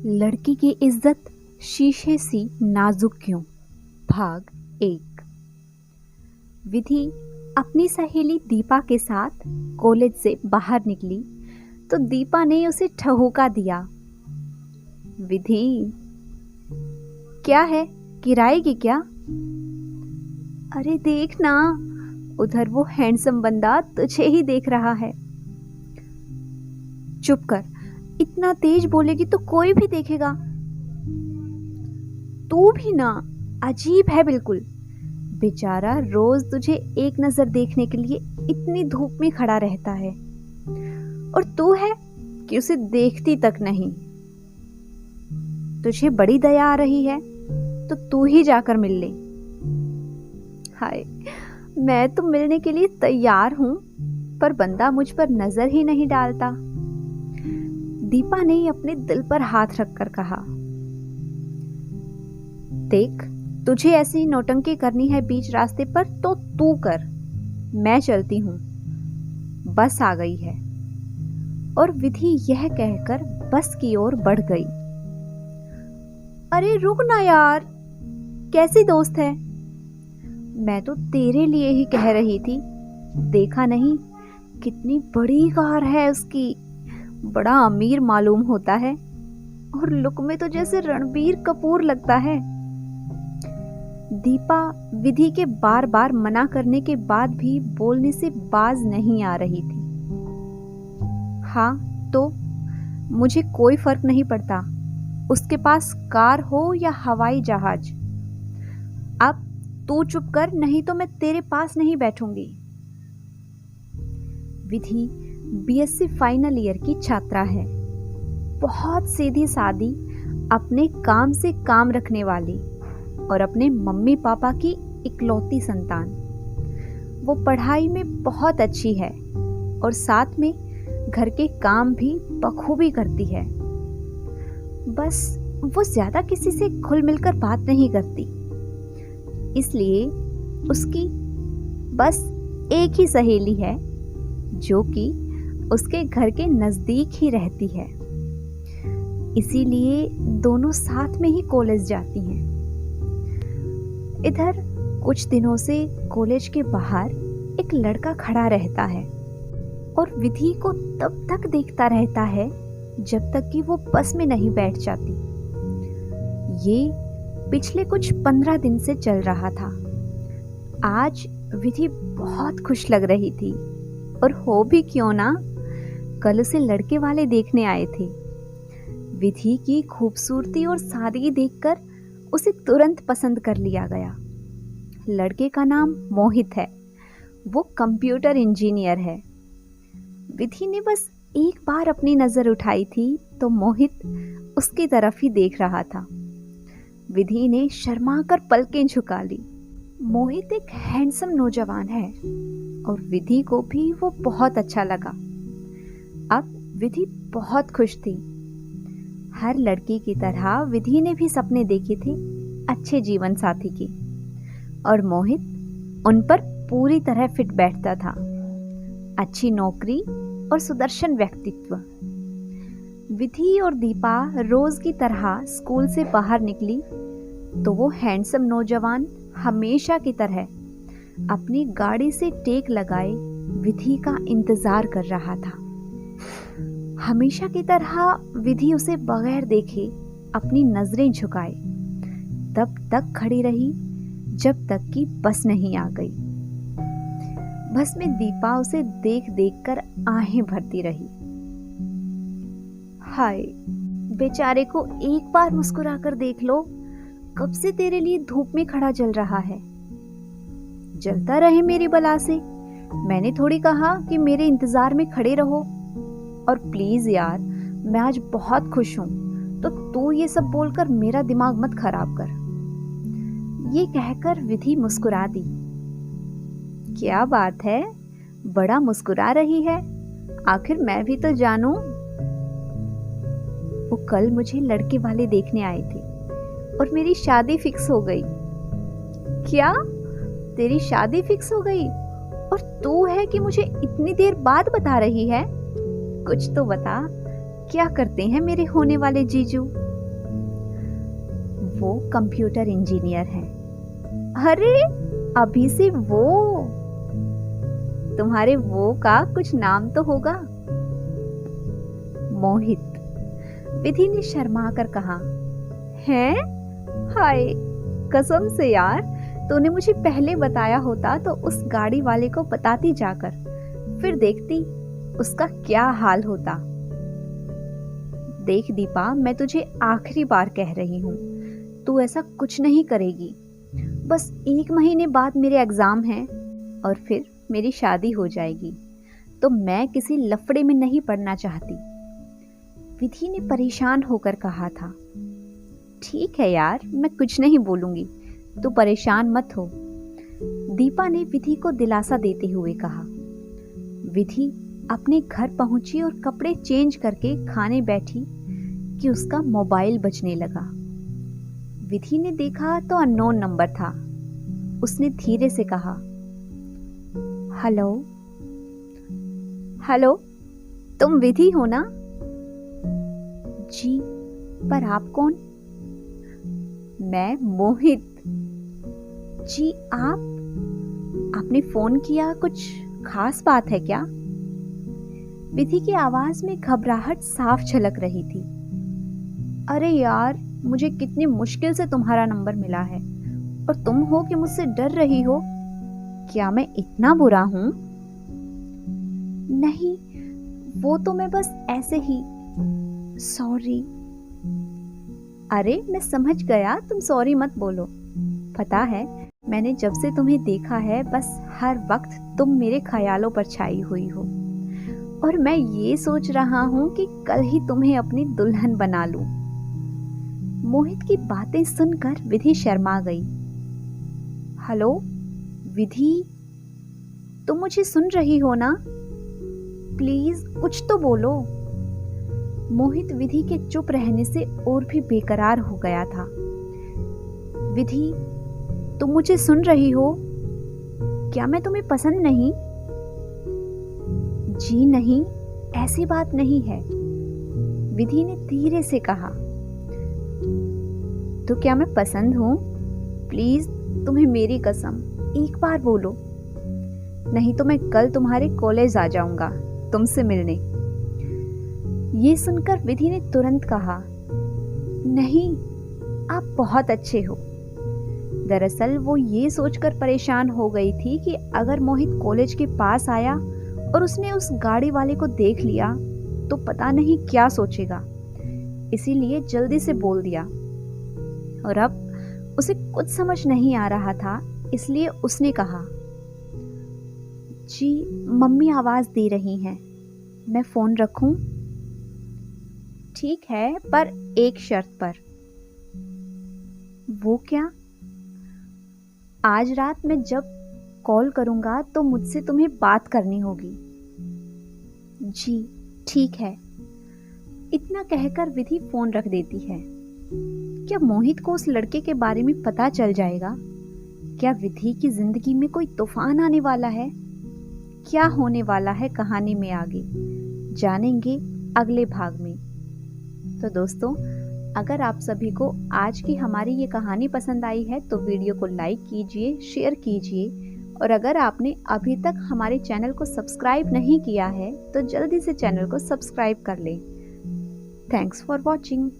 लड़की की इज्जत शीशे सी नाजुक क्यों। भाग 1। विधि अपनी सहेली दीपा के साथ कॉलेज से बाहर निकली तो दीपा ने उसे ठहुका दिया। विधि, क्या है, गिराएगी क्या? अरे देख ना, उधर वो हैंडसम बंदा तुझे ही देख रहा है। चुप कर, इतना तेज बोलेगी तो कोई भी देखेगा। तू भी ना, अजीब है बिल्कुल। बेचारा रोज तुझे एक नजर देखने के लिए इतनी धूप में खड़ा रहता है और तू है कि उसे देखती तक नहीं। तुझे बड़ी दया आ रही है तो तू ही जाकर मिल ले। हाय, मैं तो मिलने के लिए तैयार हूं, पर बंदा मुझ पर नजर ही नहीं डालता। दीपा ने अपने दिल पर हाथ रखकर कहा, देख, तुझे ऐसी नौटंकी करनी है बीच रास्ते पर तो तू कर, मैं चलती हूं, बस आ गई है। और विधि यह कहकर बस की ओर बढ़ गई। अरे रुक ना यार, कैसी दोस्त है? मैं तो तेरे लिए ही कह रही थी। देखा नहीं कितनी बड़ी कार है उसकी, बड़ा अमीर मालूम होता है और लुक में तो जैसे रणबीर कपूर लगता है। दीपा विधि के बार बार मना करने के बाद भी बोलने से बाज नहीं आ रही थी। हाँ तो मुझे कोई फर्क नहीं पड़ता, उसके पास कार हो या हवाई जहाज। अब तू चुप कर, नहीं तो मैं तेरे पास नहीं बैठूंगी। विधि बीएससी फाइनल ईयर की छात्रा है, बहुत सीधी सादी, अपने काम से काम रखने वाली और अपने मम्मी पापा की इकलौती संतान। वो पढ़ाई में बहुत अच्छी है और साथ में घर के काम भी बखूबी करती है। बस वो ज्यादा किसी से खुल मिलकर बात नहीं करती, इसलिए उसकी बस एक ही सहेली है जो कि उसके घर के नजदीक ही रहती है। इसीलिए दोनों साथ में ही कॉलेज जाती हैं। इधर कुछ दिनों से कॉलेज के बाहर एक लड़का खड़ा रहता है और विधि को तब तक देखता रहता है जब तक कि वो बस में नहीं बैठ जाती। ये पिछले कुछ 15 दिन से चल रहा था। आज विधि बहुत खुश लग रही थी और हो भी क्यों ना, कल उसे लड़के वाले देखने आए थे। विधि की खूबसूरती और सादगी देखकर उसे तुरंत पसंद कर लिया गया। लड़के का नाम मोहित है, वो कंप्यूटर इंजीनियर है। विधि ने बस एक बार अपनी नजर उठाई थी तो मोहित उसकी तरफ ही देख रहा था। विधि ने शर्मा कर पलकें झुका ली। मोहित एक हैंडसम नौजवान है और विधि को भी वो बहुत अच्छा लगा। अब विधि बहुत खुश थी। हर लड़की की तरह विधि ने भी सपने देखे थे अच्छे जीवन साथी की, और मोहित उन पर पूरी तरह फिट बैठता था। अच्छी नौकरी और सुदर्शन व्यक्तित्व। विधि और दीपा रोज की तरह स्कूल से बाहर निकली तो वो हैंडसम नौजवान हमेशा की तरह अपनी गाड़ी से टेक लगाए विधि का इंतजार कर रहा था। हमेशा की तरह विधि उसे बगैर देखे अपनी नजरें झुकाए तब तक खड़ी रही जब तक कि बस नहीं आ गई। बस में दीपा उसे देख देख कर आहें भरती रही। हाय, बेचारे को एक बार मुस्कुरा कर देख लो, कब से तेरे लिए धूप में खड़ा जल रहा है। जलता रहे मेरी बला से, मैंने थोड़ी कहा कि मेरे इंतजार में खड़े रहो। और प्लीज यार, मैं आज बहुत खुश हूं, तो तू ये सब बोलकर मेरा दिमाग मत खराब कर। ये कहकर विधि मुस्कुरा दी। क्या बात है, बड़ा मुस्कुरा रही है, आखिर मैं भी तो जानूं। वो कल मुझे लड़के वाले देखने आए थे और मेरी शादी फिक्स हो गई। क्या, तेरी शादी फिक्स हो गई? और तू है कि मुझे इतनी देर बाद बता रही है? कुछ तो बता, क्या करते हैं मेरे होने वाले जीजू? वो कंप्यूटर इंजीनियर हैं। अरे अभी से वो, तुम्हारे वो का कुछ नाम तो होगा। मोहित, विधि ने शर्मा कर कहा। हैं? हाय, कसम से यार, तूने मुझे पहले बताया होता तो उस गाड़ी वाले को बताती जाकर, फिर देखती उसका क्या हाल होता। देख दीपा, मैं तुझे आखिरी बार कह रही हूँ, तू ऐसा कुछ नहीं करेगी। बस 1 महीने बाद मेरे एग्जाम हैं और फिर मेरी शादी हो जाएगी, तो मैं किसी लफड़े में नहीं पड़ना चाहती। विधि ने परेशान होकर कहा था। ठीक है यार, मैं कुछ नहीं बोलूंगी, तू परेशान मत हो, दीपा ने विधि को दिलासा देते हुए कहा। विधि अपने घर पहुंची और कपड़े चेंज करके खाने बैठी कि उसका मोबाइल बजने लगा। विधि ने देखा तो अननोन नंबर था। उसने धीरे से कहा, हेलो। हेलो, तुम विधि हो ना? जी, पर आप कौन? मैं मोहित। जी आपने फोन किया, कुछ खास बात है क्या? विधि की आवाज में घबराहट साफ झलक रही थी। अरे यार, मुझे कितनी मुश्किल से तुम्हारा नंबर मिला है और तुम हो कि मुझसे डर रही हो। क्या मैं इतना बुरा हूं? नहीं, वो तो मैं बस ऐसे ही। सॉरी। अरे मैं समझ गया, तुम सॉरी मत बोलो। पता है, मैंने जब से तुम्हें देखा है बस हर वक्त तुम मेरे ख्यालों पर छाई हुई हो और मैं ये सोच रहा हूं कि कल ही तुम्हें अपनी दुल्हन बना लूं। मोहित की बातें सुनकर विधि शर्मा गई। हेलो विधि, तुम मुझे सुन रही हो ना? प्लीज कुछ तो बोलो। मोहित विधि के चुप रहने से और भी बेकरार हो गया था। विधि, तुम मुझे सुन रही हो? क्या मैं तुम्हें पसंद नहीं? जी नहीं, ऐसी बात नहीं है, विधि ने धीरे से कहा। तो क्या मैं पसंद हूं? प्लीज, तुम्हें मेरी कसम, एक बार बोलो, नहीं तो मैं कल तुम्हारे कॉलेज आ जाऊंगा तुमसे मिलने। ये सुनकर विधि ने तुरंत कहा, नहीं, आप बहुत अच्छे हो। दरअसल वो ये सोचकर परेशान हो गई थी कि अगर मोहित कॉलेज के पास आया और उसने उस गाड़ी वाले को देख लिया तो पता नहीं क्या सोचेगा, इसीलिए जल्दी से बोल दिया। और अब उसे कुछ समझ नहीं आ रहा था, इसलिए उसने कहा, जी मम्मी आवाज दे रही हैं, मैं फोन रखूं? ठीक है, पर एक शर्त पर। वो क्या? आज रात मैं जब कॉल करूंगा तो मुझसे तुम्हें बात करनी होगी। जी ठीक है। इतना कहकर विधि फोन रख देती है। क्या मोहित को उस लड़के के बारे में पता चल जाएगा? क्या विधि की जिंदगी में कोई तूफान आने वाला है? क्या होने वाला है कहानी में आगे जानेंगे अगले भाग में। तो दोस्तों, अगर आप सभी को आज की हमारी ये कहानी पसंद आई है तो वीडियो को लाइक कीजिए, शेयर कीजिए और अगर आपने अभी तक हमारे चैनल को सब्सक्राइब नहीं किया है तो जल्दी से चैनल को सब्सक्राइब कर लें। Thanks for watching.